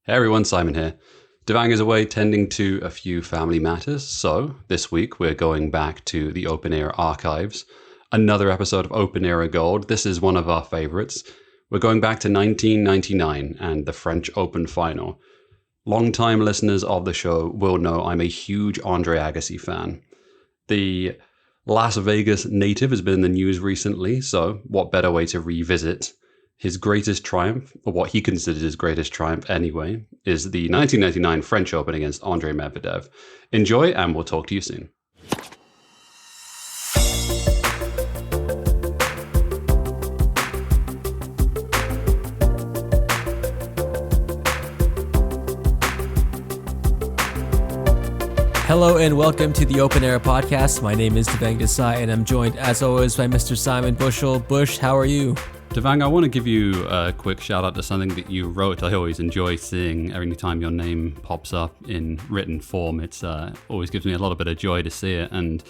Hey everyone, Simon here. Devang is away tending to a few family matters, so this week we're going back to the Open Air archives. Another episode of Open Era Gold. This is one of our favorites. We're going back to 1999 and the French Open final. Long-time listeners of the show will know I'm a huge Andre Agassi fan. The Las Vegas native has been in the news recently, so what better way to revisit his greatest triumph, or what he considers his greatest triumph anyway, is the 1999 French Open against Andre Medvedev. Enjoy, and we'll talk to you soon. Hello and welcome to the Open Air Podcast. My name is Devang Desai and I'm joined as always by Mr. Simon Bushell. Bush, how are you? Devang, I want to give you a quick shout out to something that you wrote. I always enjoy seeing every time your name pops up in written form. It's always gives me a lot of bit of joy to see it. And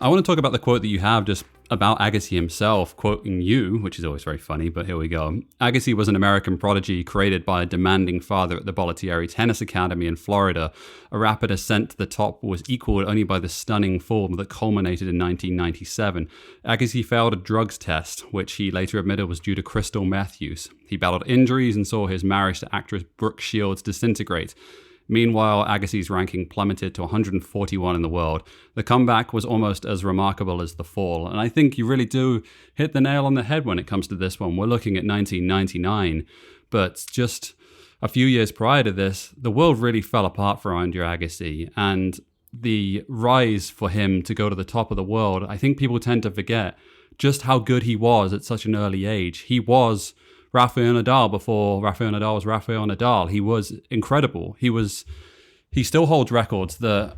I want to talk about the quote that you have just about Agassi himself, quoting you, which is always very funny, but here we go. Agassi was an American prodigy created by a demanding father at the Bollettieri Tennis Academy in Florida. A rapid ascent to the top was equaled only by the stunning form that culminated in 1997. Agassi failed a drugs test, which he later admitted was due to crystal meth use. He battled injuries and saw his marriage to actress Brooke Shields disintegrate. Meanwhile, Agassi's ranking plummeted to 141 in the world. The comeback was almost as remarkable as the fall, and I think you really do hit the nail on the head when it comes to this one. We're looking at 1999, but just a few years prior to this, the world really fell apart for Andre Agassi, and the rise for him to go to the top of the world, I think people tend to forget just how good he was at such an early age. He was Rafael Nadal before Rafael Nadal was Rafael Nadal. He was incredible. He still holds records that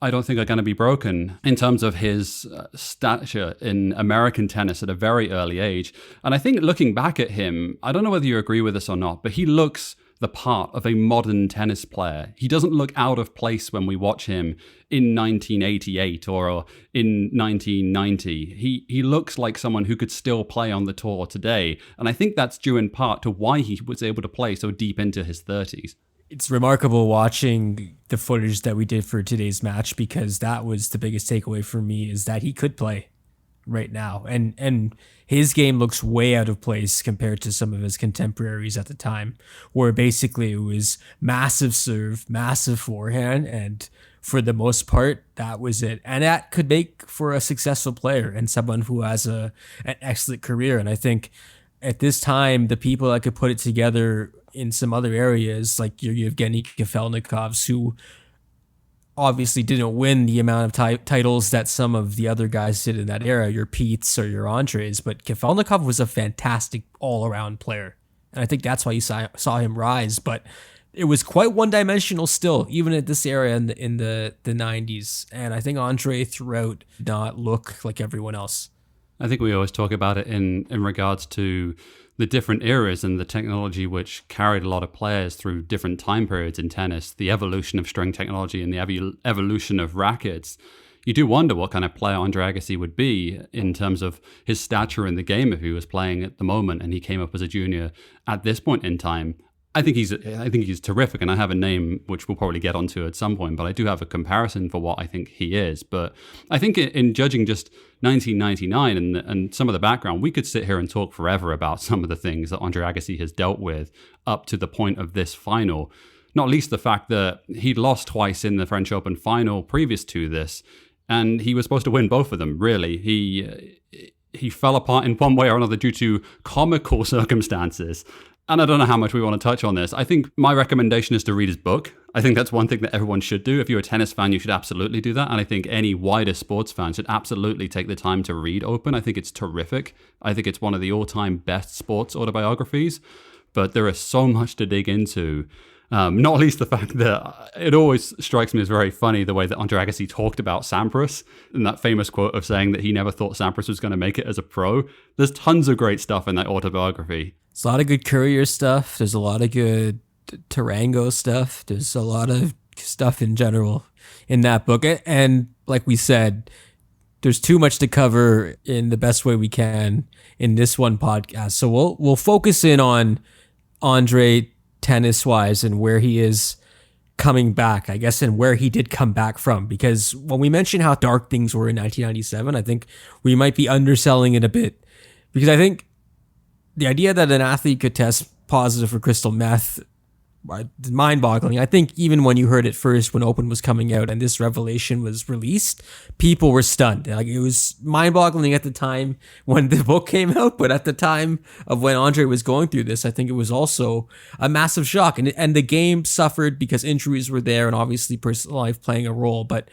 I don't think are going to be broken in terms of his stature in American tennis at a very early age. And I think looking back at him, I don't know whether you agree with this or not, but he looks the part of a modern tennis player. He doesn't look out of place when we watch him in 1988 or in 1990. He looks like someone who could still play on the tour today. And I think that's due in part to why he was able to play so deep into his 30s. It's remarkable watching the footage that we did for today's match, because that was the biggest takeaway for me, is that he could play right now. And his game looks way out of place compared to some of his contemporaries at the time, where basically it was massive serve, massive forehand, and for the most part, that was it. And that could make for a successful player and someone who has an excellent career. And I think at this time, the people that could put it together in some other areas, like your Yevgeny Kafelnikovs, who obviously didn't win the amount of titles that some of the other guys did in that era, your Petes or your Andres, but Kafelnikov was a fantastic all-around player. And I think that's why you saw him rise, but it was quite one-dimensional still, even at this era in the 90s. And I think Andre throughout did not look like everyone else. I think we always talk about it in regards to the different eras and the technology which carried a lot of players through different time periods in tennis, the evolution of string technology and the evolution of rackets. You do wonder what kind of player Andre Agassi would be in terms of his stature in the game if he was playing at the moment and he came up as a junior at this point in time. I think he's terrific, and I have a name which we'll probably get onto at some point, but I do have a comparison for what I think he is. But I think in judging just 1999 and some of the background, we could sit here and talk forever about some of the things that Andre Agassi has dealt with up to the point of this final, not least the fact that he'd lost twice in the French Open final previous to this, and he was supposed to win both of them, really. He fell apart in one way or another due to comical circumstances. And I don't know how much we want to touch on this. I think my recommendation is to read his book. I think that's one thing that everyone should do. If you're a tennis fan, you should absolutely do that. And I think any wider sports fan should absolutely take the time to read Open. I think it's terrific. I think it's one of the all-time best sports autobiographies. But there is so much to dig into. Not least the fact that it always strikes me as very funny the way that Andre Agassi talked about Sampras, and that famous quote of saying that he never thought Sampras was going to make it as a pro. There's tons of great stuff in that autobiography. There's a lot of good Courier stuff. There's a lot of good Tarango stuff. There's a lot of stuff in general in that book. And like we said, there's too much to cover in the best way we can in this one podcast. So we'll focus in on Andre tennis-wise and where he is coming back, I guess, and where he did come back from. Because when we mention how dark things were in 1997, I think we might be underselling it a bit. Because I think the idea that an athlete could test positive for crystal meth, mind-boggling. I think even when you heard it first, when Open was coming out and this revelation was released, people were stunned. Like, it was mind-boggling at the time when the book came out, but at the time of when Andre was going through this, I think it was also a massive shock. And the game suffered because injuries were there and obviously personal life playing a role. But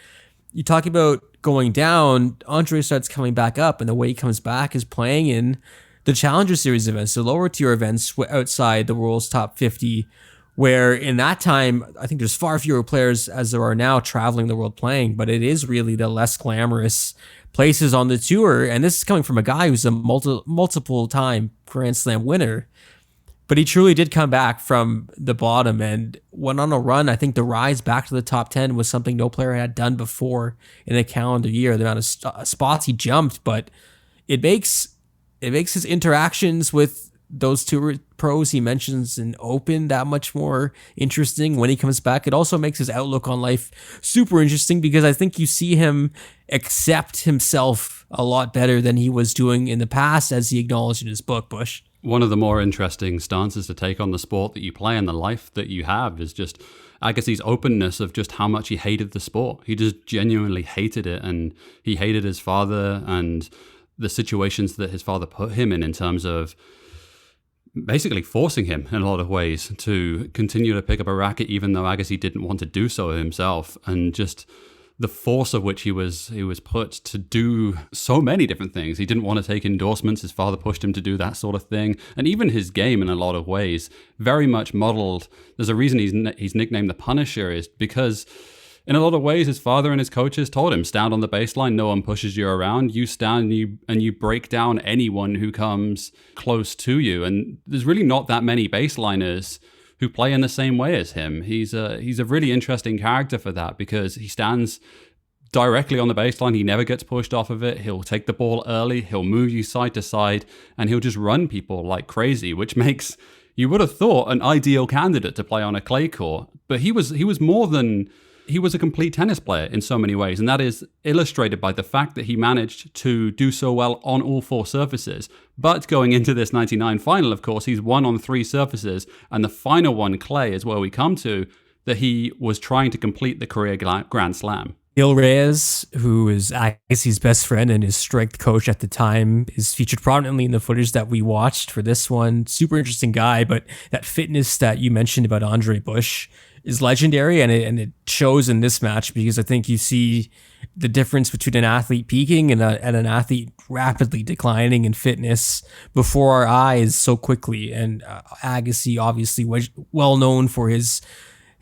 you talk about going down, Andre starts coming back up, and the way he comes back is playing in the Challenger Series events, the lower tier events outside the world's top 50, where in that time, I think there's far fewer players as there are now traveling the world playing, but it is really the less glamorous places on the tour. And this is coming from a guy who's a multiple time Grand Slam winner, but he truly did come back from the bottom and went on a run. I think the rise back to the top 10 was something no player had done before in a calendar year. The amount of spots he jumped, but it makes his interactions with those tour pros he mentions in Open that much more interesting when he comes back. It also makes his outlook on life super interesting because I think you see him accept himself a lot better than he was doing in the past, as he acknowledged in his book, Bush. One of the more interesting stances to take on the sport that you play and the life that you have is just Agassi's openness of just how much he hated the sport. He just genuinely hated it, and he hated his father and the situations that his father put him in terms of basically forcing him in a lot of ways to continue to pick up a racket, even though Agassi didn't want to do so himself, and just the force of which he was put to do so many different things. He didn't want to take endorsements. His father pushed him to do that sort of thing. And even his game, in a lot of ways, very much modeled. There's a reason he's nicknamed the Punisher, is because in a lot of ways, his father and his coaches told him, stand on the baseline, no one pushes you around. You stand and you break down anyone who comes close to you. And there's really not that many baseliners who play in the same way as him. He's a really interesting character for that, because he stands directly on the baseline. He never gets pushed off of it. He'll take the ball early. He'll move you side to side, and he'll just run people like crazy, which makes, you would have thought, an ideal candidate to play on a clay court. But he was more than... He was a complete tennis player in so many ways, and that is illustrated by the fact that he managed to do so well on all four surfaces. But going into this 99 final, of course, he's won on three surfaces, and the final one, clay, is where we come to, that he was trying to complete the career Grand Slam. Gil Reyes, who is Agassi's best friend and his strength coach at the time, is featured prominently in the footage that we watched for this one. Super interesting guy, but that fitness that you mentioned about Andre Bush is legendary, and it shows in this match, because I think you see the difference between an athlete peaking and an athlete rapidly declining in fitness before our eyes so quickly. And Agassi obviously was well known for his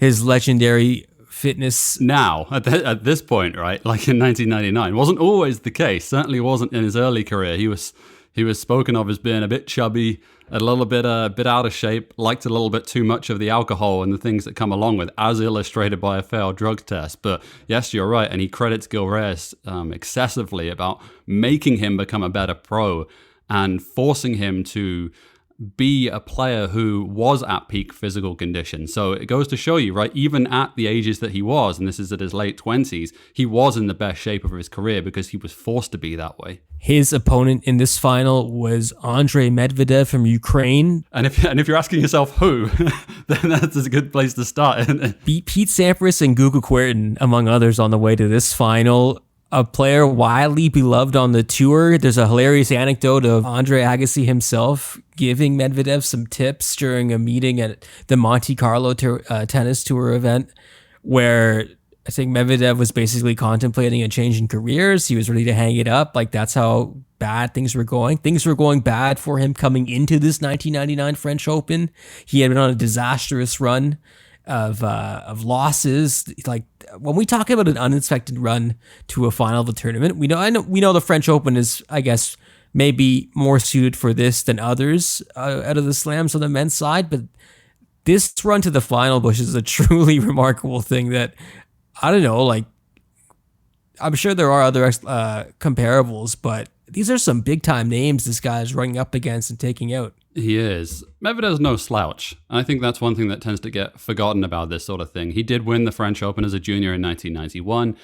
legendary fitness. Now, at this point, right, like in 1999, wasn't always the case. Certainly wasn't in his early career. He was spoken of as being a bit chubby, a little bit out of shape, liked a little bit too much of the alcohol and the things that come along with, as illustrated by a failed drug test. But yes, you're right, and he credits Gil Reyes excessively about making him become a better pro and forcing him to be a player who was at peak physical condition. So it goes to show you, right, even at the ages that he was, and this is at his late 20s, he was in the best shape of his career because he was forced to be that way. His opponent in this final was Andre Medvedev from Ukraine. And if you're asking yourself who, then that's a good place to start. Beat Pete Sampras and Guga Kuerten, among others, on the way to this final. A player widely beloved on the tour. There's a hilarious anecdote of Andre Agassi himself giving Medvedev some tips during a meeting at the Monte Carlo tennis tour event, where I think Medvedev was basically contemplating a change in careers. He was ready to hang it up. Like, that's how bad things were going. Things were going bad for him coming into this 1999 French Open. He had been on a disastrous run of losses. Like, when we talk about an unexpected run to a final of a tournament, we know the French Open is, I guess, maybe more suited for this than others out of the slams on the men's side, but this run to the final, Bush, is a truly remarkable thing that, I don't know, like, I'm sure there are other comparables, but these are some big time names this guy is running up against and taking out. He is. Medvedev's no slouch. And I think that's one thing that tends to get forgotten about this sort of thing. He did win the French Open as a junior in 1991,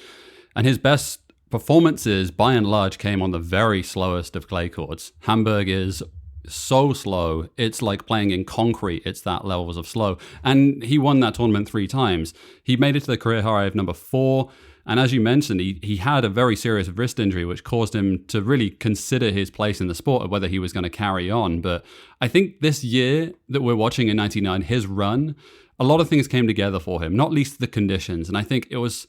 and his best performances, by and large, came on the very slowest of clay courts. Hamburg is so slow, it's like playing in concrete. It's that levels of slow. And he won that tournament 3 times. He made it to the career high of number 4. And as you mentioned, he had a very serious wrist injury, which caused him to really consider his place in the sport, of whether he was going to carry on. But I think this year that we're watching in 99, his run, a lot of things came together for him, not least the conditions. And I think it was,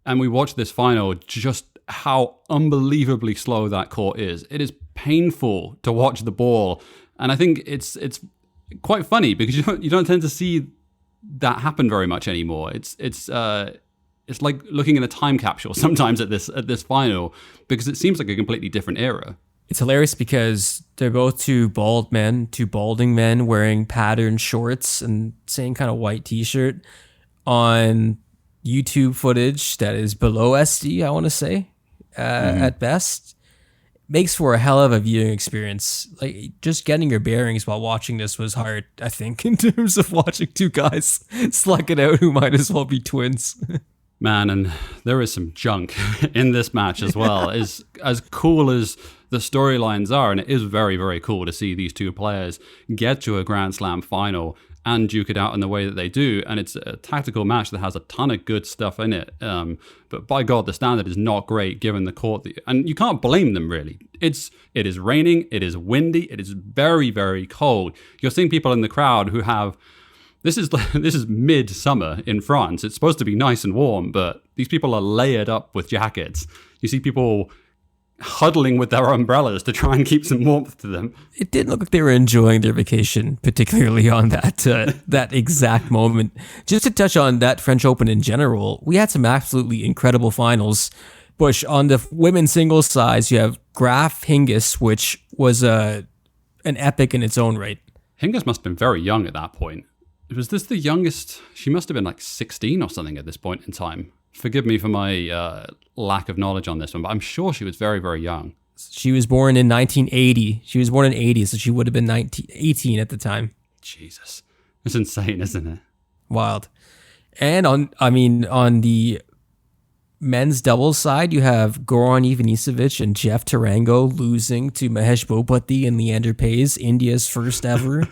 and we watched this final, just how unbelievably slow that court is. It is painful to watch the ball. And I think it's quite funny because you don't tend to see that happen very much anymore. It's like looking in a time capsule sometimes at this final, because it seems like a completely different era. It's hilarious because they're both two balding men wearing patterned shorts and same kind of white t-shirt on YouTube footage that is below SD, I want to say, at best. Makes for a hell of a viewing experience. Like, just getting your bearings while watching this was hard, I think, in terms of watching two guys slug it out who might as well be twins. Man, and there is some junk in this match as well. As cool as the storylines are, and it is very, very cool to see these two players get to a Grand Slam final and duke it out in the way that they do. And it's a tactical match that has a ton of good stuff in it. But by God, the standard is not great given the court. And you can't blame them, really. It is raining, it is windy, it is very, very cold. You're seeing people in the crowd who have... This is mid-summer in France. It's supposed to be nice and warm, but these people are layered up with jackets. You see people huddling with their umbrellas to try and keep some warmth to them. It didn't look like they were enjoying their vacation, particularly on that exact moment. Just to touch on that French Open in general, we had some absolutely incredible finals. Bush, on the women's singles side, you have Graf Hingis, which was an epic in its own right. Hingis must have been very young at that point. Was this the youngest? She must have been like 16 or something at this point in time. Forgive me for my lack of knowledge on this one, but I'm sure she was very, very young. She was born in 1980. She was born in 80, so she would have been 18 at the time. Jesus. It's insane, isn't it? Wild. And on the men's doubles side, you have Goran Ivanisevic and Jeff Tarango losing to Mahesh Bhopati and Leander Paes, India's first ever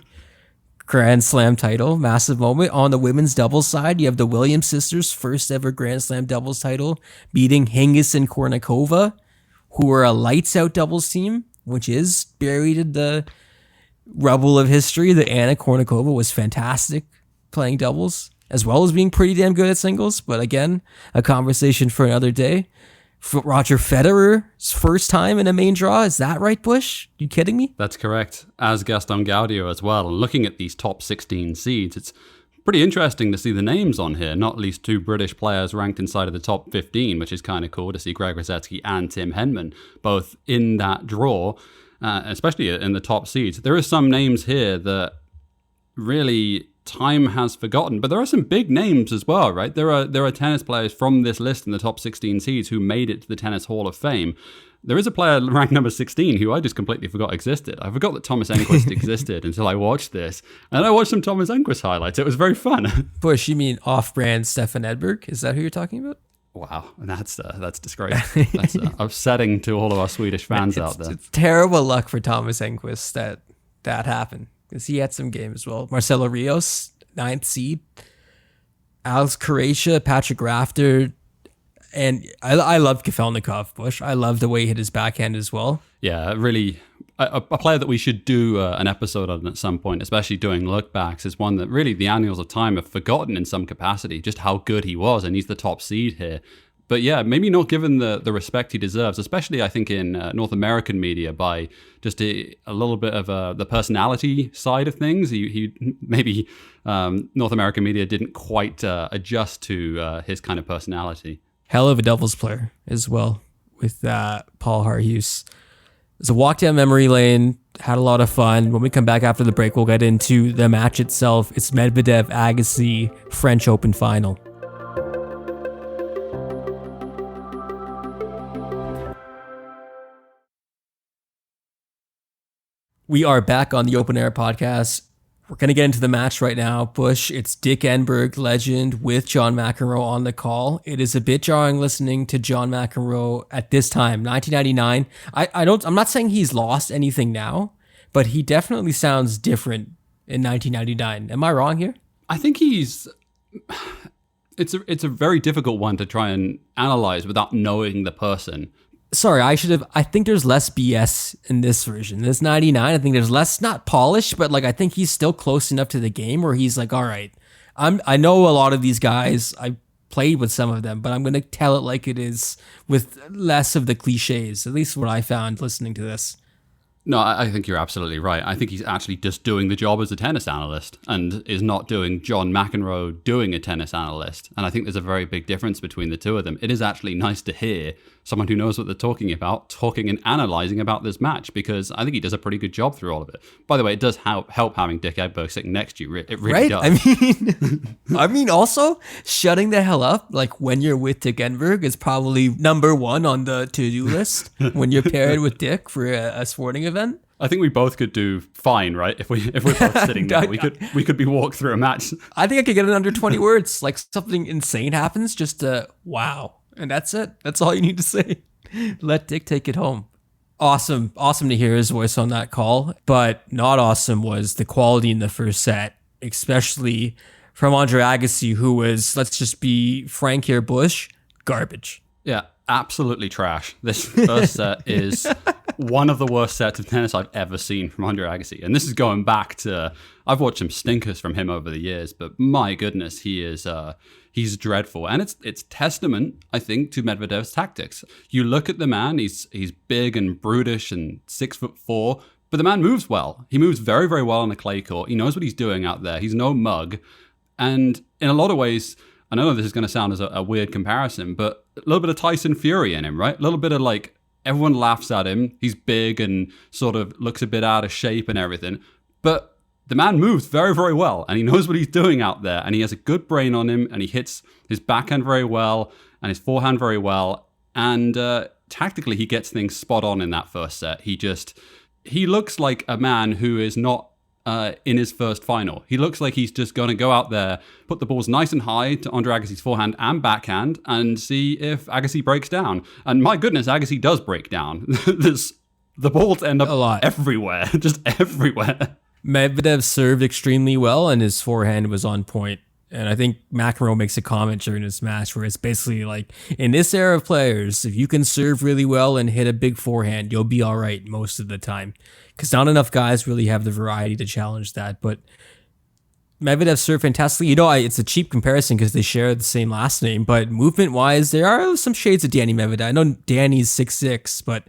Grand Slam title. Massive moment. On the women's doubles side, you have the Williams sisters' first ever Grand Slam doubles title, beating Hingis and Kornikova, who were a lights out doubles team, which is buried in the rubble of history. That Anna Kornikova was fantastic playing doubles, as well as being pretty damn good at singles. But again, a conversation for another day. Roger Federer's first time in a main draw. Is that right, Bush? You kidding me? That's correct. As Gaston Gaudio as well. And looking at these top 16 seeds, it's pretty interesting to see the names on here. Not least 2 British players ranked inside of the top 15, which is kind of cool to see Greg Rosetsky and Tim Henman both in that draw, especially in the top seeds. There are some names here that really time has forgotten, but there are some big names as well, right? There are tennis players from this list in the top 16 seeds who made it to the Tennis Hall of Fame. There is a player ranked number 16 who I just completely forgot existed. I forgot that Thomas Enquist existed until I watched this. And I watched some Thomas Enquist highlights. It was very fun. Bush, you mean off-brand Stefan Edberg? Is that who you're talking about? Wow, that's disgraceful. That's upsetting to all of our Swedish fans out there. It's terrible luck for Thomas Enquist that happened. Because he had some game as well. Marcelo Rios, 9th seed. Alex Croatia, Patrick Rafter. And I love Kafelnikov, Bush. I love the way he hit his backhand as well. Yeah, really. A player that we should do an episode on at some point, especially doing look backs, is one that really the annals of time have forgotten in some capacity, just how good he was. And he's the top seed here. But yeah, maybe not given the respect he deserves, especially I think in North American media by just a little bit of the personality side of things. He maybe North American media didn't quite adjust to his kind of personality. Hell of a doubles player as well with Paul Harhus. It's a walk down memory lane. Had a lot of fun. When we come back after the break, we'll get into the match itself. It's Medvedev Agassi French Open final. We are back on the Open Air podcast. We're going to get into the match right now. Bush, it's Dick Enberg, legend, with John McEnroe on the call. It is a bit jarring listening to John McEnroe at this time, 1999. I'm not saying he's lost anything now, but he definitely sounds different in 1999. Am I wrong here? I think it's a very difficult one to try and analyze without knowing the person. Sorry, I think there's less BS in this version. This 99, I think there's less, not polished, but like I think he's still close enough to the game where he's like, all right, I know a lot of these guys. I played with some of them, but I'm going to tell it like it is with less of the cliches, at least what I found listening to this. No, I think you're absolutely right. I think he's actually just doing the job as a tennis analyst and is not doing John McEnroe doing a tennis analyst. And I think there's a very big difference between the two of them. It is actually nice to hear someone who knows what they're talking about talking and analyzing about this match, because I think he does a pretty good job through all of it. By the way, it does help having Dick Enberg sitting next to you. It really does. I mean, also shutting the hell up, like when you're with Dick Enberg, is probably number one on the to-do list when you're paired with Dick for a sporting event. I think we both could do fine, right? If we're both sitting there, we could be walked through a match. I think I could get it under 20 words. Like something insane happens, just wow. And that's it. That's all you need to say. Let Dick take it home. Awesome to hear his voice on that call. But not awesome was the quality in the first set, especially from Andre Agassi, who was, let's just be frank here, Bush, garbage. Yeah, absolutely trash. This first set is one of the worst sets of tennis I've ever seen from Andre Agassi. And this is going back to, I've watched some stinkers from him over the years, but my goodness, he's dreadful. And it's testament, I think, to Medvedev's tactics. You look at the man, he's big and brutish and 6'4", but the man moves well. He moves very, very well on the clay court. He knows what he's doing out there. He's no mug. And in a lot of ways, I know this is going to sound as a weird comparison, but a little bit of Tyson Fury in him, right? A little bit of like, everyone laughs at him. He's big and sort of looks a bit out of shape and everything. But the man moves very, very well, and he knows what he's doing out there, and he has a good brain on him, and he hits his backhand very well and his forehand very well. And tactically, he gets things spot on in that first set. He looks like a man who is not in his first final. He looks like he's just going to go out there, put the balls nice and high to Andre Agassi's forehand and backhand, and see if Agassi breaks down. And my goodness, Agassi does break down. The balls end up a lot everywhere, just everywhere. Medvedev served extremely well, and his forehand was on point. And I think McEnroe makes a comment during this match where it's basically like, in this era of players, if you can serve really well and hit a big forehand, you'll be all right most of the time. Because not enough guys really have the variety to challenge that. But Medvedev served fantastically. It's a cheap comparison because they share the same last name, but movement-wise, there are some shades of Danny Medvedev. I know Danny's 6'6", but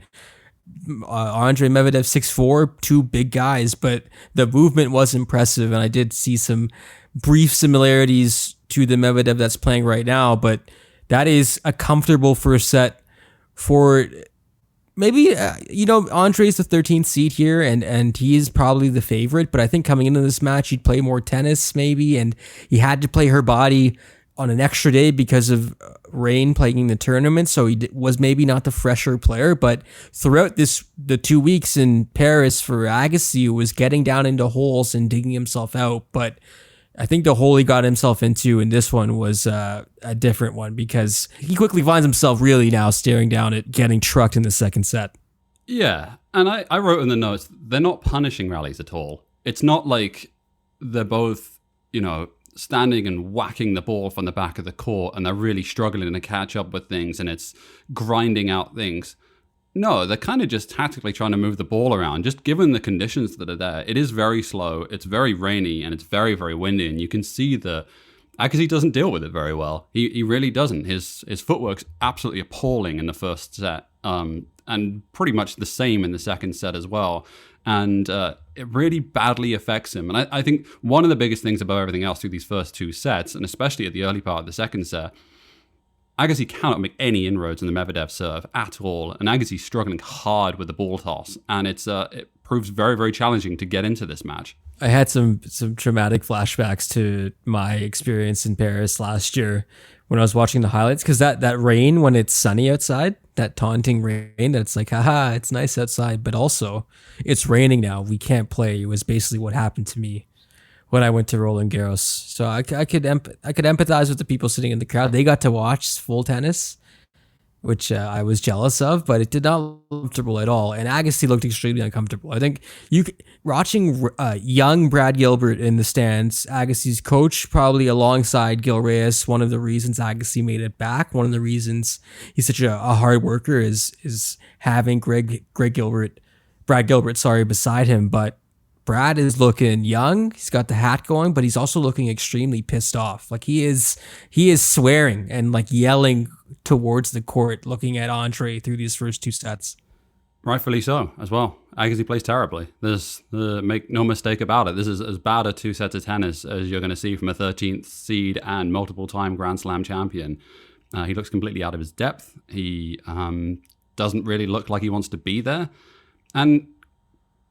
Andre Medvedev 6'4", two big guys, but the movement was impressive, and I did see some brief similarities to the Medvedev that's playing right now, but that is a comfortable first set for maybe, Andre's the 13th seed here, and he is probably the favorite, but I think coming into this match, he'd play more tennis maybe, and he had to play her body on an extra day because of rain plaguing the tournament, so he was maybe not the fresher player, but throughout the 2 weeks in Paris for Agassi, was getting down into holes and digging himself out, but I think the hole he got himself into in this one was a different one, because he quickly finds himself really now staring down at getting trucked in the second set. Yeah, and I wrote in the notes, they're not punishing rallies at all. It's not like they're both, standing and whacking the ball from the back of the court and they're really struggling to catch up with things and it's grinding out things. No, they're kind of just tactically trying to move the ball around, just given the conditions that are there. It is very slow, it's very rainy, and it's very, very windy, and you can see Agassi doesn't deal with it very well. He really doesn't. His footwork's absolutely appalling in the first set, and pretty much the same in the second set as well. And it really badly affects him. And I think one of the biggest things above everything else through these first two sets, and especially at the early part of the second set, Agassi cannot make any inroads in the Medvedev serve at all, and Agassi's struggling hard with the ball toss, and it proves very, very challenging to get into this match. I had some traumatic flashbacks to my experience in Paris last year when I was watching the highlights, because that rain when it's sunny outside, that taunting rain that's like, haha, it's nice outside, but also it's raining now, we can't play. It was basically what happened to me when I went to Roland Garros. So I could empathize with the people sitting in the crowd. They got to watch full tennis, which I was jealous of, but it did not look comfortable at all. And Agassi looked extremely uncomfortable. I think watching young Brad Gilbert in the stands, Agassi's coach, probably alongside Gil Reyes, one of the reasons Agassi made it back, one of the reasons he's such a hard worker is having Brad Gilbert, beside him. But Brad is looking young. He's got the hat going, but he's also looking extremely pissed off. Like he is swearing and like yelling towards the court, looking at Andre through these first two sets. Rightfully so, as well. Agassi plays terribly. Make no mistake about it. This is as bad a 2 sets of tennis as you're going to see from a 13th seed and multiple-time Grand Slam champion. He looks completely out of his depth. He doesn't really look like he wants to be there. And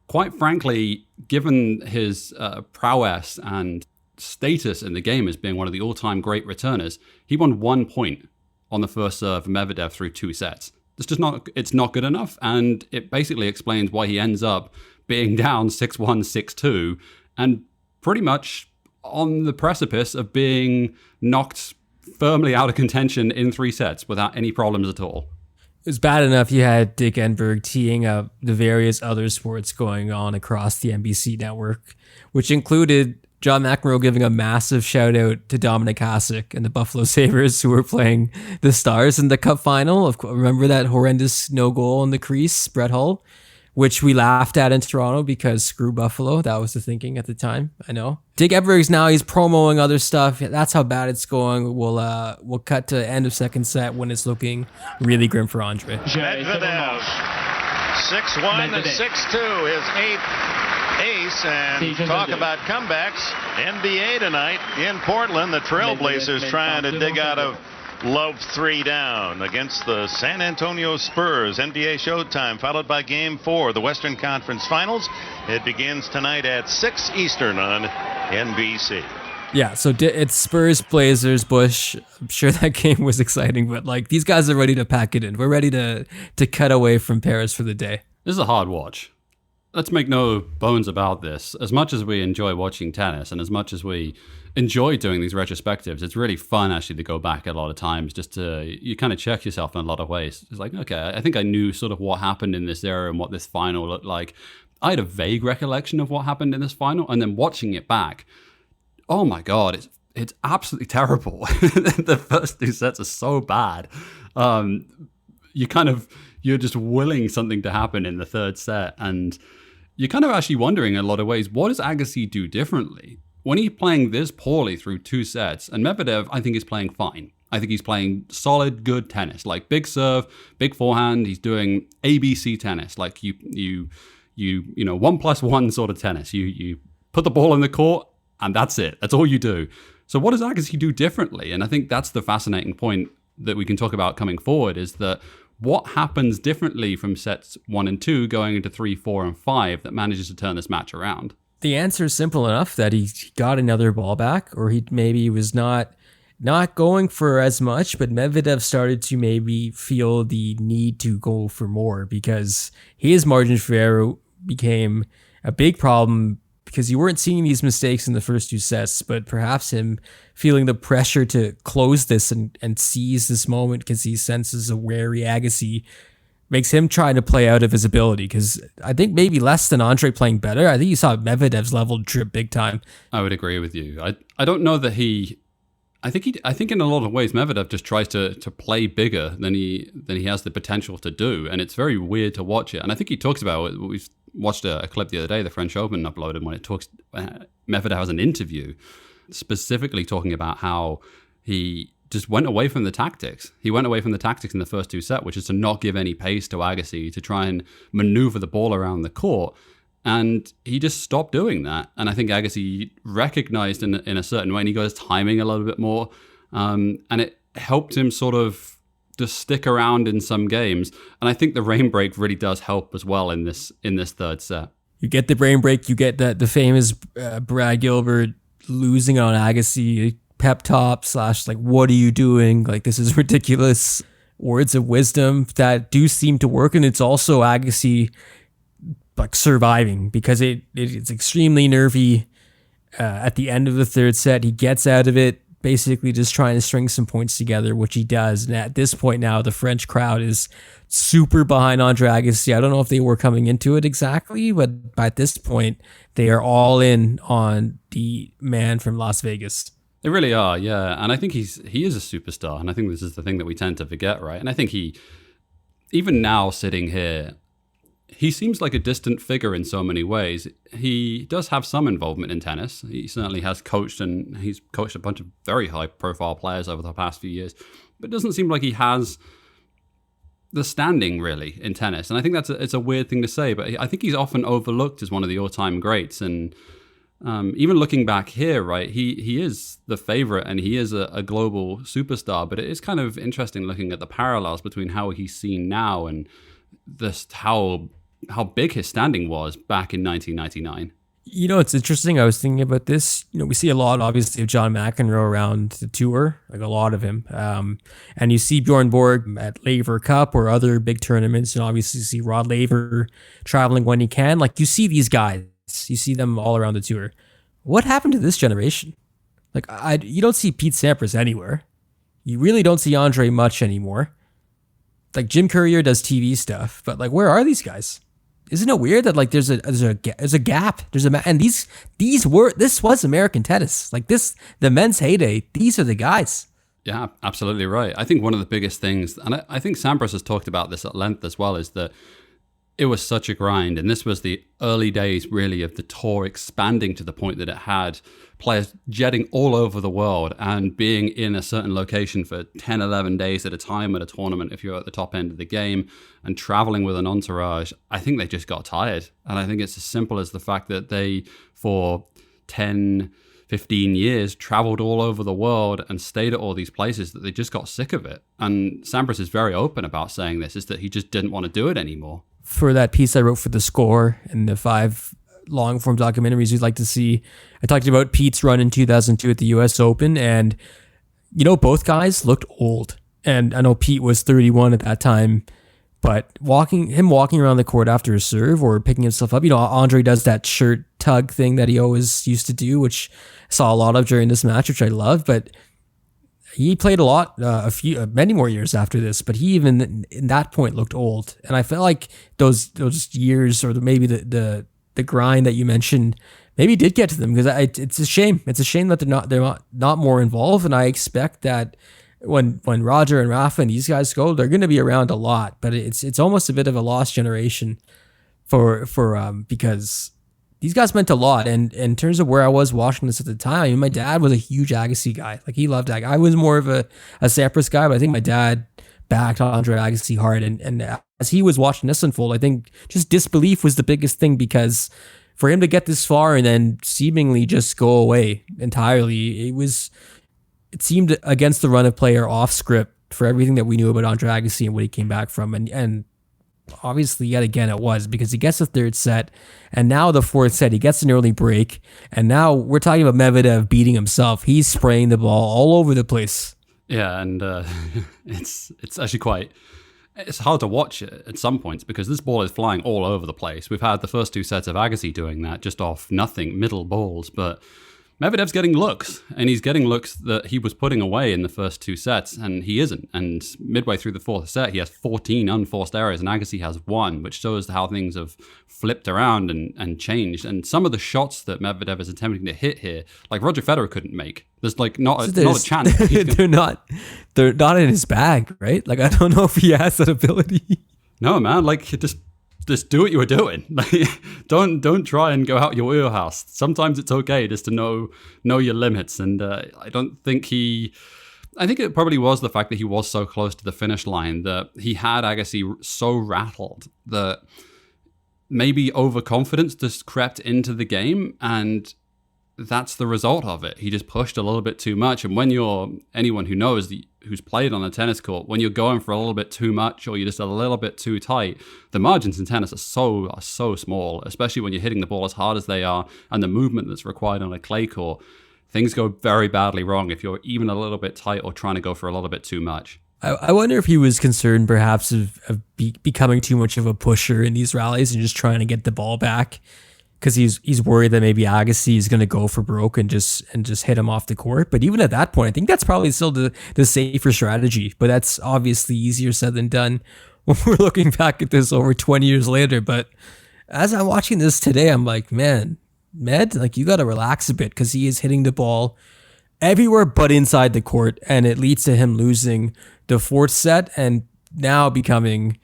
quite frankly, given his prowess and status in the game as being one of the all-time great returners, he won 1 point on the first serve of Medvedev through 2 sets. It's not good enough, and it basically explains why he ends up being down 6-1, 6-2, and pretty much on the precipice of being knocked firmly out of contention in 3 sets without any problems at all. It was bad enough you had Dick Enberg teeing up the various other sports going on across the NBC network, which included John McEnroe giving a massive shout out to Dominic Hasek and the Buffalo Sabres, who were playing the Stars in the Cup final. Remember that horrendous no goal in the crease, Brett Hull, which we laughed at in Toronto because screw Buffalo. That was the thinking at the time. I know. Dick Enberg's now, he's promoting other stuff. That's how bad it's going. We'll cut to end of second set when it's looking really grim for Andre. Medvedev 6-1 and 6-2, his 8th ace. And talk about comebacks. NBA tonight in Portland, the Trailblazers trying to dig out of Love 3 down against the San Antonio Spurs. NBA Showtime, followed by Game 4, the Western Conference Finals. It begins tonight at 6 Eastern on NBC. Yeah, so it's Spurs, Blazers, Bush. I'm sure that game was exciting, but like these guys are ready to pack it in. We're ready to cut away from Paris for the day. This is a hard watch. Let's make no bones about this. As much as we enjoy watching tennis and as much as we enjoy doing these retrospectives, it's really fun actually to go back a lot of times just to, you kind of check yourself in a lot of ways. It's like, okay, I think I knew sort of what happened in this era and what this final looked like. I had a vague recollection of what happened in this final, and then watching it back, oh my God, it's absolutely terrible. The first 2 sets are so bad. You're just willing something to happen in the 3rd set, and you're kind of actually wondering in a lot of ways, what does Agassi do differently? When he's playing this poorly through 2 sets, and Medvedev, I think, is playing fine. I think he's playing solid, good tennis, like big serve, big forehand. He's doing ABC tennis, like you 1+1 sort of tennis. You put the ball in the court, and that's it. That's all you do. So what does Agassi do differently? And I think that's the fascinating point that we can talk about coming forward, is that what happens differently from sets 1 and 2 going into 3, 4, and 5 that manages to turn this match around? The answer is simple enough, that he got another ball back, or he maybe was not going for as much, but Medvedev started to maybe feel the need to go for more because his margin for error became a big problem because you weren't seeing these mistakes in the first 2 sets, but perhaps him feeling the pressure to close this and seize this moment because he senses a wary Agassi makes him trying to play out of his ability. Because I think maybe less than Andre playing better. I think you saw Medvedev's level drip big time. I would agree with you. I don't know that I think in a lot of ways Medvedev just tries to play bigger than he has the potential to do, and it's very weird to watch it. And I think he talks about it. We've watched a clip the other day, the French Open uploaded, when it talks Medvedev has an interview specifically talking about how he just went away from the tactics. He went away from the tactics in the first 2 sets, which is to not give any pace to Agassi, to try and maneuver the ball around the court. And he just stopped doing that. And I think Agassi recognized in a certain way, and he got his timing a little bit more. And it helped him sort of just stick around in some games. And I think the rain break really does help as well in this 3rd set. You get the brain break. You get the famous Brad Gilbert losing on Agassi pep talk / like, what are you doing? Like, this is ridiculous. Words of wisdom that do seem to work. And it's also Agassi like surviving because it's extremely nervy. At the end of the third set, he gets out of it, basically just trying to string some points together, which he does. And at this point now, the French crowd is super behind Andre Agassi. I don't know if they were coming into it exactly, but at this point, they are all in on the man from Las Vegas. They really are, yeah. And I think he is a superstar. And I think this is the thing that we tend to forget, right? And I think even now sitting here, he seems like a distant figure in so many ways. He does have some involvement in tennis. He certainly has coached, and he's coached a bunch of very high-profile players over the past few years. But it doesn't seem like he has the standing, really, in tennis. And I think it's a weird thing to say, but I think he's often overlooked as one of the all-time greats. And even looking back here, right, he is the favorite, and he is a global superstar. But it is kind of interesting looking at the parallels between how he's seen now and this how big his standing was back in 1999. You know, it's interesting. I was thinking about this. You know, we see a lot, obviously, of John McEnroe around the tour, like a lot of him. And you see Bjorn Borg at Laver Cup or other big tournaments, and obviously you see Rod Laver traveling when he can. Like, you see these guys, you see them all around the tour. What happened to this generation? Like, you don't see Pete Sampras anywhere. You really don't see Andre much anymore. Like, Jim Courier does TV stuff, but like, where are these guys? Isn't it weird that like there's a gap? And this was American tennis. Like the men's heyday. These are the guys. Yeah, absolutely right. I think one of the biggest things, and I think Sampras has talked about this at length as well, is that it was such a grind. And this was the early days, really, of the tour expanding to the point that it had players jetting all over the world and being in a certain location for 10, 11 days at a time at a tournament if you're at the top end of the game and traveling with an entourage. I think they just got tired. And I think it's as simple as the fact that they, for 10, 15 years, traveled all over the world and stayed at all these places that they just got sick of it. And Sampras is very open about saying this, is that he just didn't want to do it anymore. For that piece I wrote for The Score and the 5 long-form documentaries you'd like to see, I talked about Pete's run in 2002 at the US Open, and you know, both guys looked old. And I know Pete was 31 at that time, but walking around the court after a serve or picking himself up, you know, Andre does that shirt tug thing that he always used to do, which I saw a lot of during this match, which I love, but he played a lot, many more years after this, but he even in that point looked old. And I felt like those years, or maybe the grind that you mentioned, maybe did get to them, because it's a shame. It's a shame that they're not more involved. And I expect that when Roger and Rafa and these guys go, they're going to be around a lot. But it's almost a bit of a lost generation because these guys meant a lot. And in terms of where I was watching this at the time, I mean, my dad was a huge Agassi guy. Like, he loved Agassi. I was more of a Sampras guy, but I think my dad backed Andre Agassi hard. And as he was watching this unfold, I think just disbelief was the biggest thing, because for him to get this far and then seemingly just go away entirely, it seemed against the run of play or off script for everything that we knew about Andre Agassi and what he came back from. And obviously, yet again, it was, because he gets the third set, and now the fourth set, he gets an early break, and now we're talking about Medvedev beating himself. He's spraying the ball all over the place. Yeah, and it's actually it's hard to watch it at some points, because this ball is flying all over the place. We've had the first 2 sets of Agassi doing that, just off nothing, middle balls, but Medvedev's getting looks, and he's getting looks that he was putting away in the first 2 sets, and he isn't. And midway through the 4th set, he has 14 unforced errors, and Agassi has 1, which shows how things have flipped around and changed. And some of the shots that Medvedev is attempting to hit here, like Roger Federer couldn't make. There's like not a chance. They're not in his bag, right? Like, I don't know if he has that ability. No, man, like, just do what you were doing. Don't try and go out your wheelhouse. Sometimes it's okay just to know your limits. And I think it probably was the fact that he was so close to the finish line that he had Agassi so rattled that maybe overconfidence just crept into the game, and that's the result of it. He just pushed a little bit too much. And when you're anyone who knows who's played on a tennis court, when you're going for a little bit too much or you're just a little bit too tight, the margins in tennis are so small, especially when you're hitting the ball as hard as they are and the movement that's required on a clay court. Things go very badly wrong if you're even a little bit tight or trying to go for a little bit too much. I wonder if he was concerned perhaps of becoming too much of a pusher in these rallies and just trying to get the ball back, because he's worried that maybe Agassi is going to go for broke and just hit him off the court. But even at that point, I think that's probably still the safer strategy. But that's obviously easier said than done when we're looking back at this over 20 years later. But as I'm watching this today, I'm like, man, Med, like, you got to relax a bit, because he is hitting the ball everywhere but inside the court, and it leads to him losing the fourth set and now becoming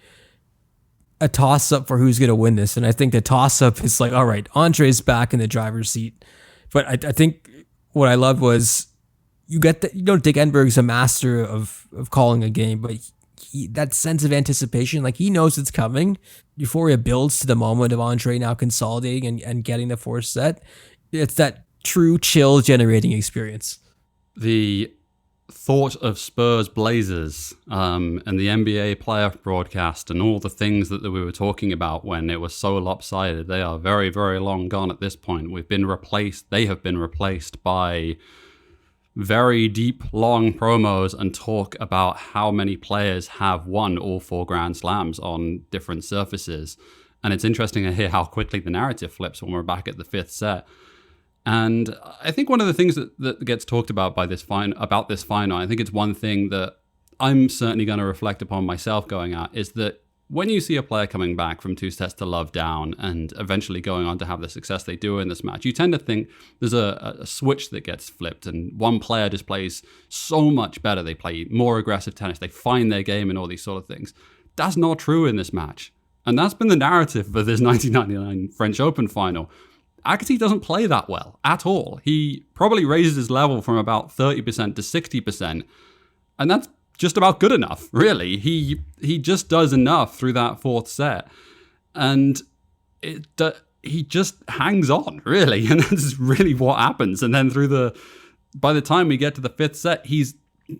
a toss-up for who's going to win this. And I think the toss-up is like, all right, Andre's back in the driver's seat. But I think what I loved was Dick Enberg's a master of calling a game, but that sense of anticipation, like, he knows it's coming. Euphoria builds to the moment of Andre now consolidating and getting the fourth set. It's that true chill generating experience. The thought of Spurs Blazers and the NBA playoff broadcast and all the things that we were talking about when it was so lopsided, they are very, very long gone at this point. They have been replaced by very deep, long promos and talk about how many players have won all 4 Grand Slams on different surfaces. And it's interesting to hear how quickly the narrative flips when we're back at the 5th set. And I think one of the things that gets talked about about this final, I think it's one thing that I'm certainly going to reflect upon myself going out, is that when you see a player coming back from 2 sets to love down and eventually going on to have the success they do in this match, you tend to think there's a switch that gets flipped and one player just plays so much better. They play more aggressive tennis. They find their game and all these sort of things. That's not true in this match. And that's been the narrative for this 1999 French Open final. Agassi doesn't play that well at all. He probably raises his level from about 30% to 60%. And that's just about good enough, really. He just does enough through that 4th set. And he just hangs on, really. And that's really what happens. And then by the time we get to the 5th set, he's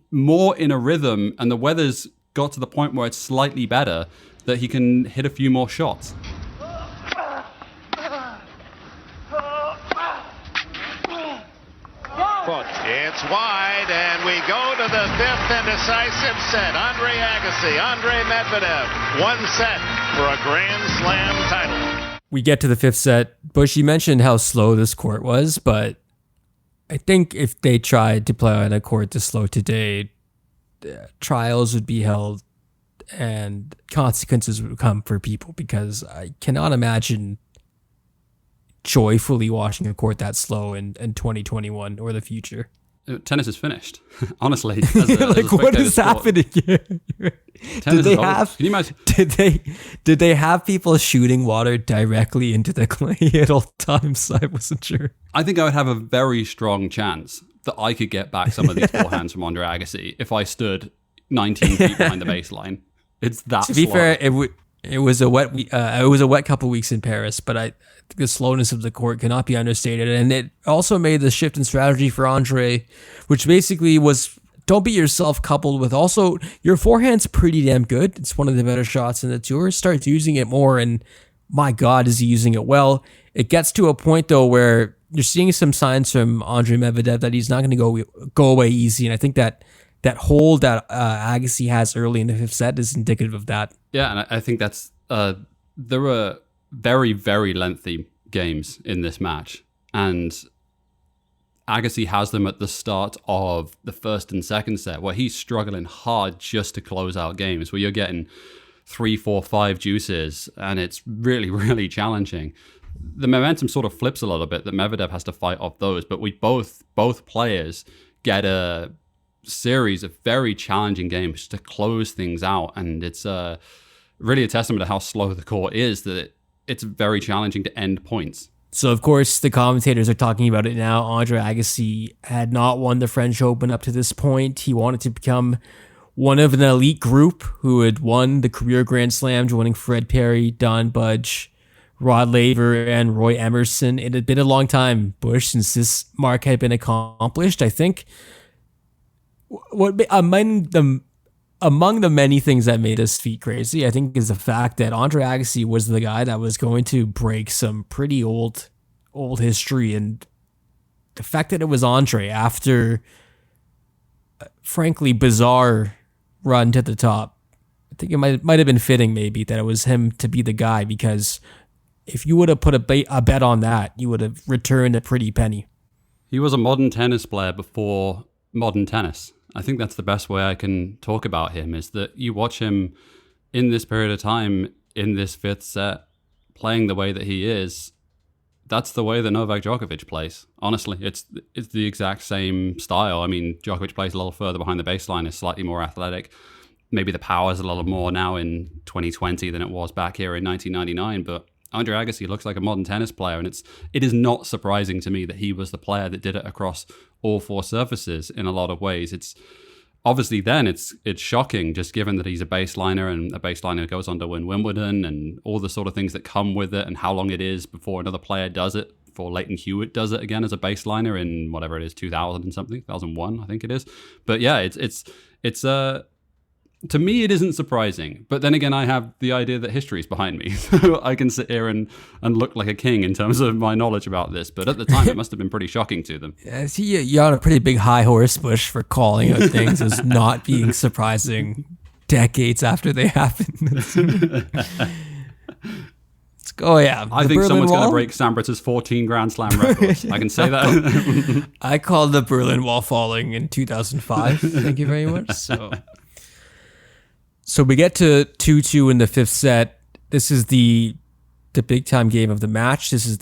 more in a rhythm and the weather's got to the point where it's slightly better that he can hit a few more shots. It's wide, and we go to the 5th and decisive set. Andre Agassi, Andre Medvedev, 1 set for a Grand Slam title. We get to the 5th set. Bush, you mentioned how slow this court was, but I think if they tried to play on a court this slow today, trials would be held and consequences would come for people, because I cannot imagine joyfully watching a court that slow in 2021 or the future. Tennis is finished. Honestly, like, what is happening here? Did they have? Can you imagine? Did they have people shooting water directly into the clay at all times? I wasn't sure. I think I would have a very strong chance that I could get back some of these forehands from Andre Agassi if I stood 19 feet behind the baseline. It's that. To be fair, it was a wet couple weeks in Paris, but the slowness of the court cannot be understated. And it also made the shift in strategy for Andre, which basically was don't beat yourself, coupled with also your forehand's pretty damn good. It's one of the better shots in the tour. Start using it more, and my God, is he using it well. It gets to a point, though, where you're seeing some signs from Andre Medvedev that he's not going to go away easy. And I think that hold that Agassi has early in the 5th set is indicative of that. Yeah, and I think that's there were very, very lengthy games in this match, and Agassi has them at the start of the 1st and 2nd set, where he's struggling hard just to close out games, where you're getting 3, 4, 5 juices, and it's really, really challenging. The momentum sort of flips a little bit that Medvedev has to fight off those, but we both players get a series of very challenging games to close things out, and it's really a testament to how slow the court is, that it's very challenging to end points. So, of course, the commentators are talking about it now. Andre Agassi had not won the French Open up to this point. He wanted to become one of an elite group who had won the career Grand Slam, joining Fred Perry, Don Budge, Rod Laver, and Roy Emerson. It had been a long time, Bush, since this mark had been accomplished. I think Among the many things that made his feet crazy, I think, is the fact that Andre Agassi was the guy that was going to break some pretty old history, and the fact that it was Andre after, frankly, bizarre run to the top. I think it might have been fitting maybe that it was him to be the guy, because if you would have put a bet on that, you would have returned a pretty penny. He was a modern tennis player before modern tennis. I think that's the best way I can talk about him, is that you watch him in this period of time, in this fifth set, playing the way that he is. That's the way that Novak Djokovic plays. Honestly, it's the exact same style. I mean, Djokovic plays a little further behind the baseline, is slightly more athletic. Maybe the power's a little more now in 2020 than it was back here in 1999, but Andre Agassi looks like a modern tennis player, and it is not surprising to me that he was the player that did it across all four surfaces in a lot of ways. It's obviously then it's shocking, just given that he's a baseliner, and a baseliner goes on to win Wimbledon and all the sort of things that come with it, and how long it is before another player does it. Before Leighton Hewitt does it again as a baseliner in whatever it is, 2000 and something, 2001, I think it is. But yeah, it's to me, it isn't surprising. But then again, I have the idea that history is behind me. So I can sit here and look like a king in terms of my knowledge about this. But at the time, it must have been pretty shocking to them. Yeah, you're on a pretty big high horse, Bush, for calling out things as not being surprising decades after they happened. Let's go, yeah. I think someone's going to break Sampratz's 14 Grand Slam records. I can say that. I called the Berlin Wall falling in 2005. Thank you very much. So we get to 2-2 in the fifth set. This is the big time game of the match. This is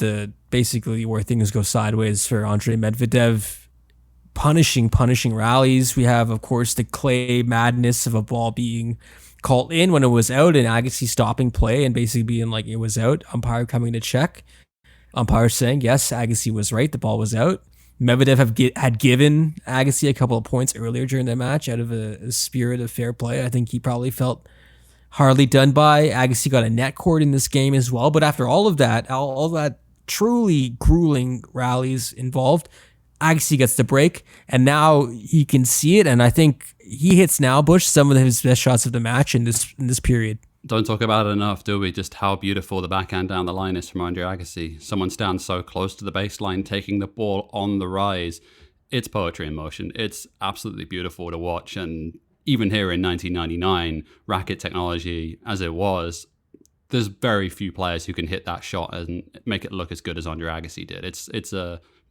basically where things go sideways for Andre Medvedev. Punishing rallies. We have, of course, the clay madness of a ball being called in when it was out, and Agassi stopping play and basically being like, it was out. Umpire coming to check. Umpire saying, yes, Agassi was right. The ball was out. Medvedev had given Agassi a couple of points earlier during the match out of a spirit of fair play. I think he probably felt hardly done by. Agassi got a net cord in this game as well. But after all of that, all that truly grueling rallies involved, Agassi gets the break, and now he can see it. And I think he hits now, Bush, some of his best shots of the match in this period. Don't talk about it enough, do we? Just how beautiful the backhand down the line is from Andre Agassi. Someone stands so close to the baseline, taking the ball on the rise. It's poetry in motion. It's absolutely beautiful to watch. And even here in 1999, racket technology as it was, there's very few players who can hit that shot and make it look as good as Andre Agassi did. It's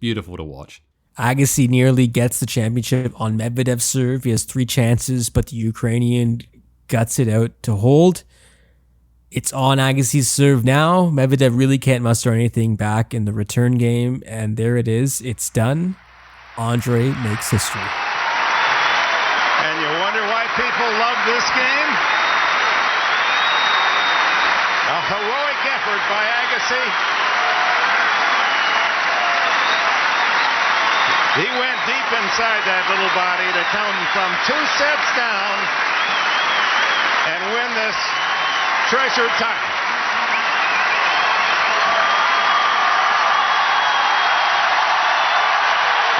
beautiful to watch. Agassi nearly gets the championship on Medvedev's serve. He has 3 chances, but the Ukrainian guts it out to hold. It's on Agassi's serve now. Medvedev really can't muster anything back in the return game, and there it is. It's done. Andre makes history. And you wonder why people love this game? A heroic effort by Agassi. He went deep inside that little body to come from 2 sets down and win this treasured title.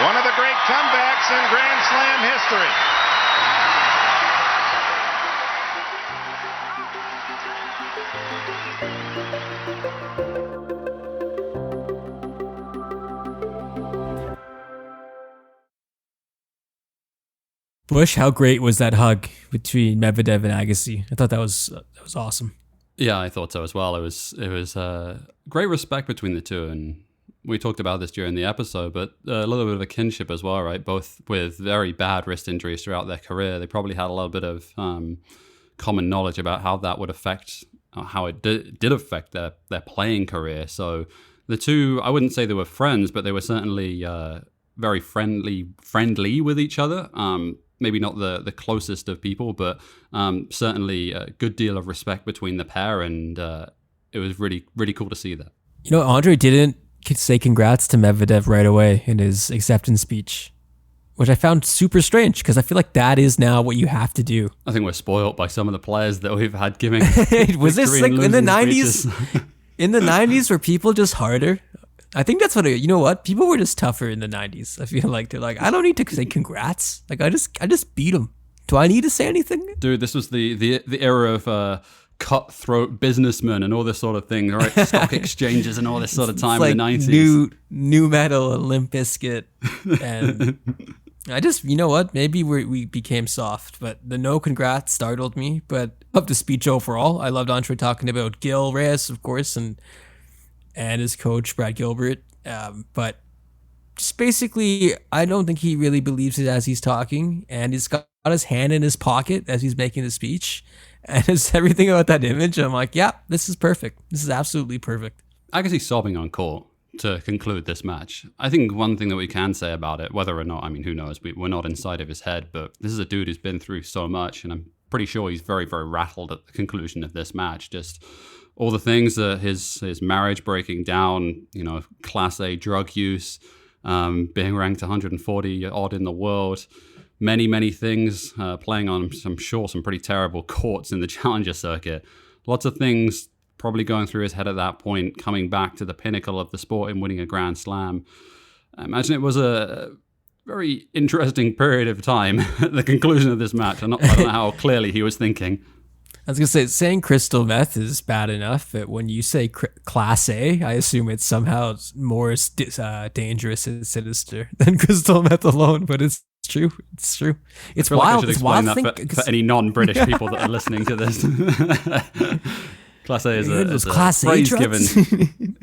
One of the great comebacks in Grand Slam history. Bush, how great was that hug between Medvedev and Agassi? I thought that was awesome. Yeah, I thought so as well. It was great respect between the two, and we talked about this during the episode, but a little bit of a kinship as well, right? Both with very bad wrist injuries throughout their career. They probably had a little bit of common knowledge about how that would affect, how it did affect their playing career. So the two, I wouldn't say they were friends, but they were certainly very friendly with each other. Maybe not the closest of people, but certainly a good deal of respect between the pair, and it was really, really cool to see that. You know, Andre didn't say congrats to Medvedev right away in his acceptance speech, which I found super strange, because I feel like that is now what you have to do. I think we're spoiled by some of the players that we've had giving. Was this like in the 90s? In the 90s, were people just harder? I think that's you know what? People were just tougher in the 90s. I feel like they're like, I don't need to say congrats. Like I just beat them. Do I need to say anything? Dude, this was the era of cutthroat businessmen and all this sort of thing, right? Stock exchanges and all this sort of time in the 90s. New Metal and Limp Bizkit. And I just, you know what? Maybe we became soft, but the no congrats startled me. But up to speech overall. I loved Andre talking about Gil Reyes, of course, and his coach, Brad Gilbert. But just basically, I don't think he really believes it as he's talking. And he's got his hand in his pocket as he's making the speech. And it's everything about that image. I'm like, yeah, this is perfect. This is absolutely perfect. Agassi sobbing on court to conclude this match. I think one thing that we can say about it, whether or not, I mean, who knows, we're not inside of his head, but this is a dude who's been through so much, and I'm pretty sure he's very, very rattled at the conclusion of this match. Just all the things that his marriage breaking down, you know, Class A drug use, being ranked 140 odd in the world, many things, playing on, I'm sure, some pretty terrible courts in the Challenger circuit. Lots of things probably going through his head at that point, coming back to the pinnacle of the sport and winning a Grand Slam. I imagine it was a very interesting period of time at the conclusion of this match. I don't know how clearly he was thinking. I was going to say, saying crystal meth is bad enough, but when you say Class A, I assume it's somehow more dangerous and sinister than crystal meth alone, but it's true. It's true. It's wild. Like I should explain that for any non-British people that are listening to this. Class A is a Class phrase A given.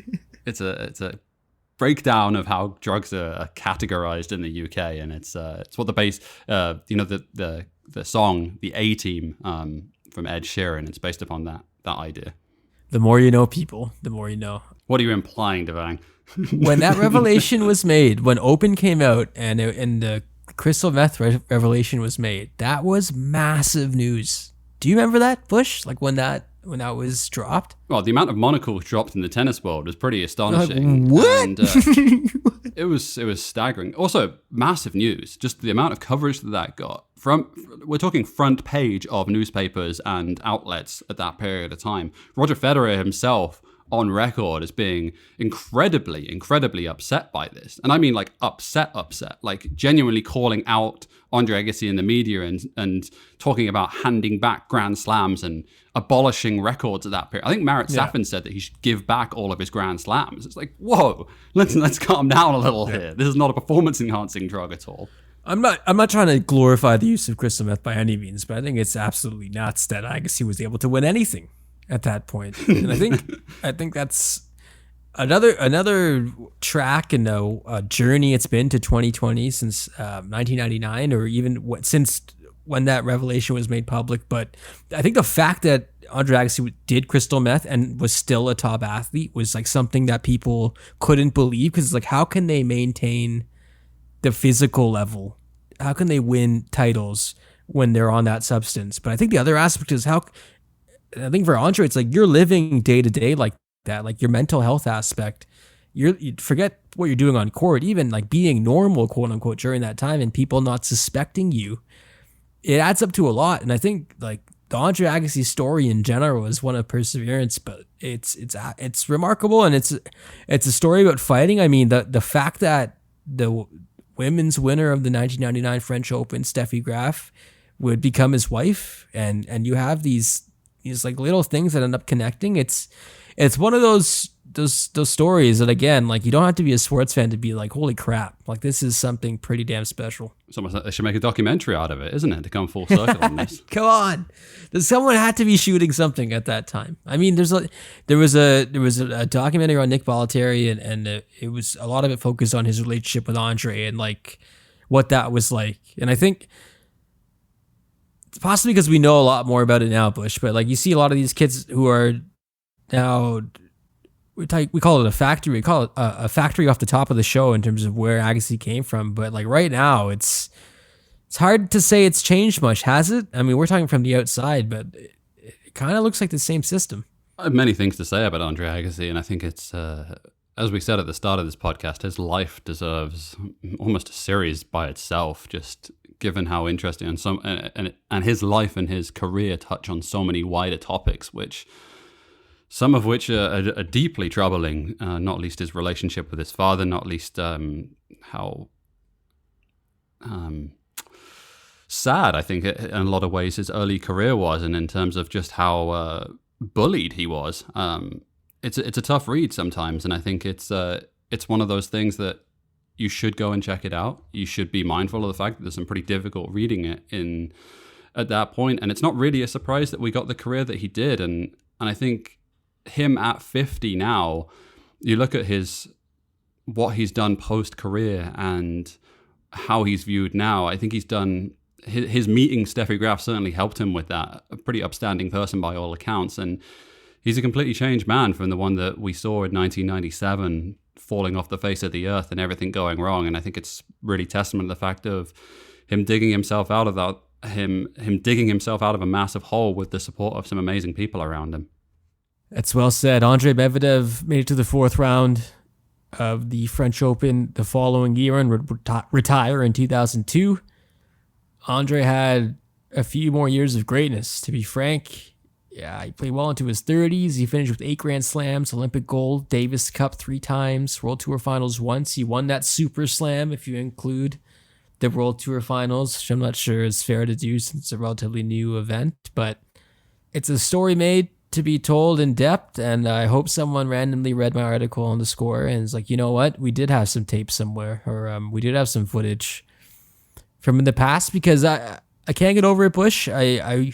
It's a breakdown of how drugs are categorized in the UK, and it's what the base, the song, the A Team, from Ed Sheeran. It's based upon that idea. The more you know, people, the more you know. What are you implying, Devang? When that revelation was made, when Open came out and the crystal meth revelation was made, that was massive news. Do you remember that, Bush? Like when that was dropped? Well, the amount of monocles dropped in the tennis world was pretty astonishing. Like, what? And, it was staggering. Also, massive news. Just the amount of coverage that got. We're talking front page of newspapers and outlets at that period of time. Roger Federer himself on record as being incredibly upset by this. And I mean like upset, like genuinely calling out Andre Agassi in the media and talking about handing back Grand Slams and abolishing records at that period. I think Marat Safin said that he should give back all of his Grand Slams. It's like, whoa, let's calm down a little here. This is not a performance enhancing drug at all. I'm not trying to glorify the use of crystal meth by any means, but I think it's absolutely nuts that Agassi was able to win anything at that point. And I think that's another track in a journey it's been to 2020 since 1999, or even since when that revelation was made public. But I think the fact that Andre Agassi did crystal meth and was still a top athlete was like something that people couldn't believe, because it's like, how can they maintain the physical level? How can they win titles when they're on that substance? But I think the other aspect is I think for Andre, it's like you're living day to day like that, like your mental health aspect. You forget what you're doing on court, even like being normal, quote unquote, during that time, and people not suspecting you. It adds up to a lot. And I think like the Andre Agassi story in general is one of perseverance, but it's remarkable, and it's a story about fighting. I mean, the fact that the women's winner of the 1999 French Open, Steffi Graf, would become his wife, and you have these like little things that end up connecting. It's one of those stories that, again, like you don't have to be a sports fan to be like, holy crap, like this is something pretty damn special. It's almost like they should make a documentary out of it, isn't it, to come full circle on this? Come on, someone had to be shooting something at that time. I mean, there was a documentary on Nick Bollettieri, and it was a lot of it focused on his relationship with Andre and like what that was like. And I think it's possibly because we know a lot more about it now, Bush, but like you see a lot of these kids who are now, we call it a factory. We call it a factory off the top of the show in terms of where Agassi came from. But like right now, it's hard to say it's changed much, has it? I mean, we're talking from the outside, but it kind of looks like the same system. I have many things to say about Andre Agassi, and I think it's, as we said at the start of this podcast, his life deserves almost a series by itself, just given how interesting and his life and his career touch on so many wider topics, which some of which are deeply troubling, not least his relationship with his father, not least how sad, I think, in a lot of ways his early career was, and in terms of just how bullied he was. It's a tough read sometimes, and I think it's one of those things that you should go and check it out. You should be mindful of the fact that there's some pretty difficult reading it at that point, and it's not really a surprise that we got the career that he did. And I think him at 50 now, you look at what he's done post-career and how he's viewed now. I think he's done his meeting Steffi Graf certainly helped him with that. A pretty upstanding person by all accounts, and he's a completely changed man from the one that we saw in 1997, falling off the face of the earth and everything going wrong. And I think it's really testament to the fact of him digging himself out of that, him digging himself out of a massive hole with the support of some amazing people around him. That's well said. Andre Medvedev made it to the fourth round of the French Open the following year and would retire in 2002. Andre had a few more years of greatness, to be frank. Yeah, he played well into his 30s. He finished with 8 Grand Slams, Olympic gold, Davis Cup 3 times, World Tour Finals once. He won that Super Slam, if you include the World Tour Finals, which I'm not sure is fair to do since it's a relatively new event. But it's a story made to be told in depth, and I hope someone randomly read my article on the Score and is like, you know what, we did have some tape somewhere, or we did have some footage from in the past, because I can't get over it, Bush. I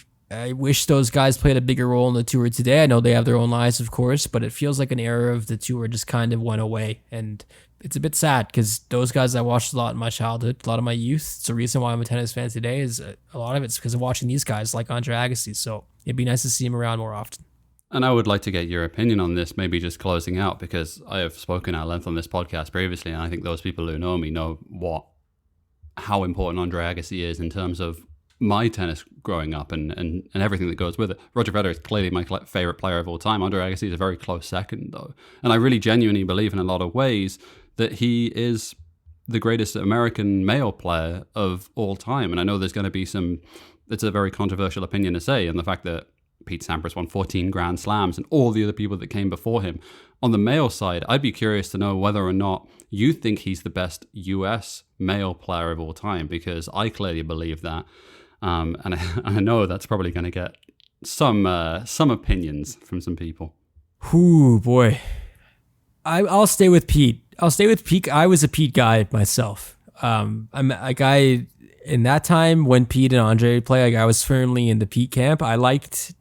wish those guys played a bigger role in the tour today. I know they have their own lives, of course, but it feels like an era of the tour just kind of went away, and it's a bit sad because those guys I watched a lot in my childhood, a lot of my youth. It's the reason why I'm a tennis fan today. Is a lot of it's because of watching these guys like Andre Agassi. So it'd be nice to see him around more often. And I would like to get your opinion on this, maybe just closing out, because I have spoken at length on this podcast previously, and I think those people who know me know how important Andre Agassi is in terms of my tennis growing up and everything that goes with it. Roger Federer is clearly my favorite player of all time. Andre Agassi is a very close second, though. And I really genuinely believe in a lot of ways that he is the greatest American male player of all time. And I know there's going to be it's a very controversial opinion to say, and the fact that Pete Sampras won 14 Grand Slams and all the other people that came before him. On the male side, I'd be curious to know whether or not you think he's the best US male player of all time, because I clearly believe that. And I know that's probably going to get some opinions from some people. Ooh, boy. I'll stay with Pete. I was a Pete guy myself. I'm a guy in that time when Pete and Andre played. I was firmly in the Pete camp. I liked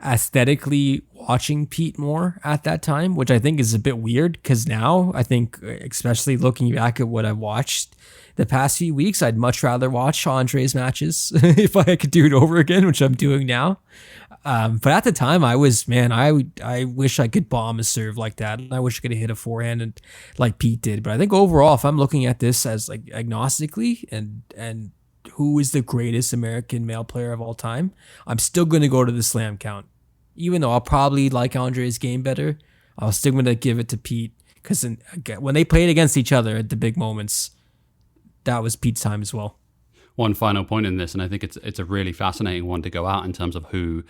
aesthetically watching Pete more at that time, which I think is a bit weird, because now I think, especially looking back at what I've watched the past few weeks, I'd much rather watch Andre's matches if I could do it over again, which I'm doing now. But at the time, I wish I could bomb a serve like that. I wish I could have hit a forehand like Pete did. But I think overall, if I'm looking at this as like agnostically and who is the greatest American male player of all time, I'm still going to go to the slam count. Even though I'll probably like Andre's game better, I'll still going to give it to Pete, because when they played against each other at the big moments, that was Pete's time as well. One final point in this, and I think it's a really fascinating one to go out in terms of who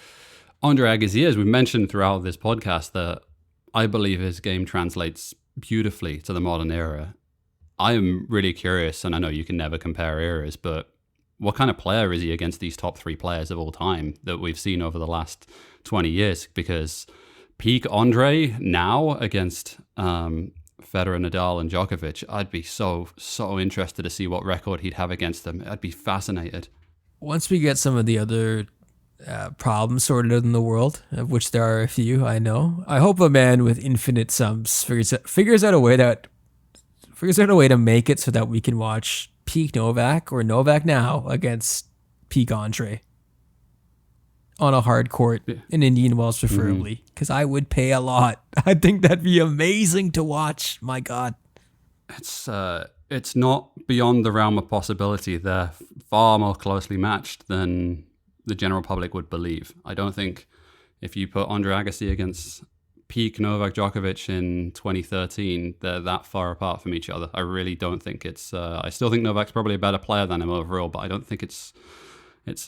Andre Agassi is. We've mentioned throughout this podcast that I believe his game translates beautifully to the modern era. I am really curious, and I know you can never compare eras, but what kind of player is he against these top 3 players of all time that we've seen over the last 20 years? Because peak Andre now against Federer, Nadal, and Djokovic, I'd be so interested to see what record he'd have against them. I'd be fascinated. Once we get some of the other problems sorted out in the world, of which there are a few, I know, I hope a man with infinite sums figures out a way to make it so that we can watch peak Novak or Novak now against peak Andre on a hard court in Indian Wells, preferably, because I would pay a lot. I think that'd be amazing to watch. My God. It's not beyond the realm of possibility. They're far more closely matched than the general public would believe. I don't think if you put Andre Agassi against peak Novak Djokovic in 2013, they're that far apart from each other. I really don't think it's... I still think Novak's probably a better player than him overall, but I don't think it's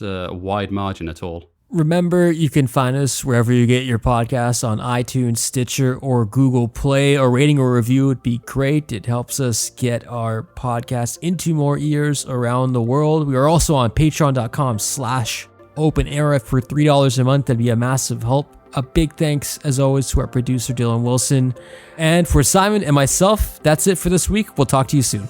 a wide margin at all. Remember, you can find us wherever you get your podcasts on iTunes, Stitcher, or Google Play. A rating or review would be great. It helps us get our podcast into more ears around the world. We are also on patreon.com/openera for $3 a month. That'd be a massive help. A big thanks, as always, to our producer, Dylan Wilson. And for Simon and myself, that's it for this week. We'll talk to you soon.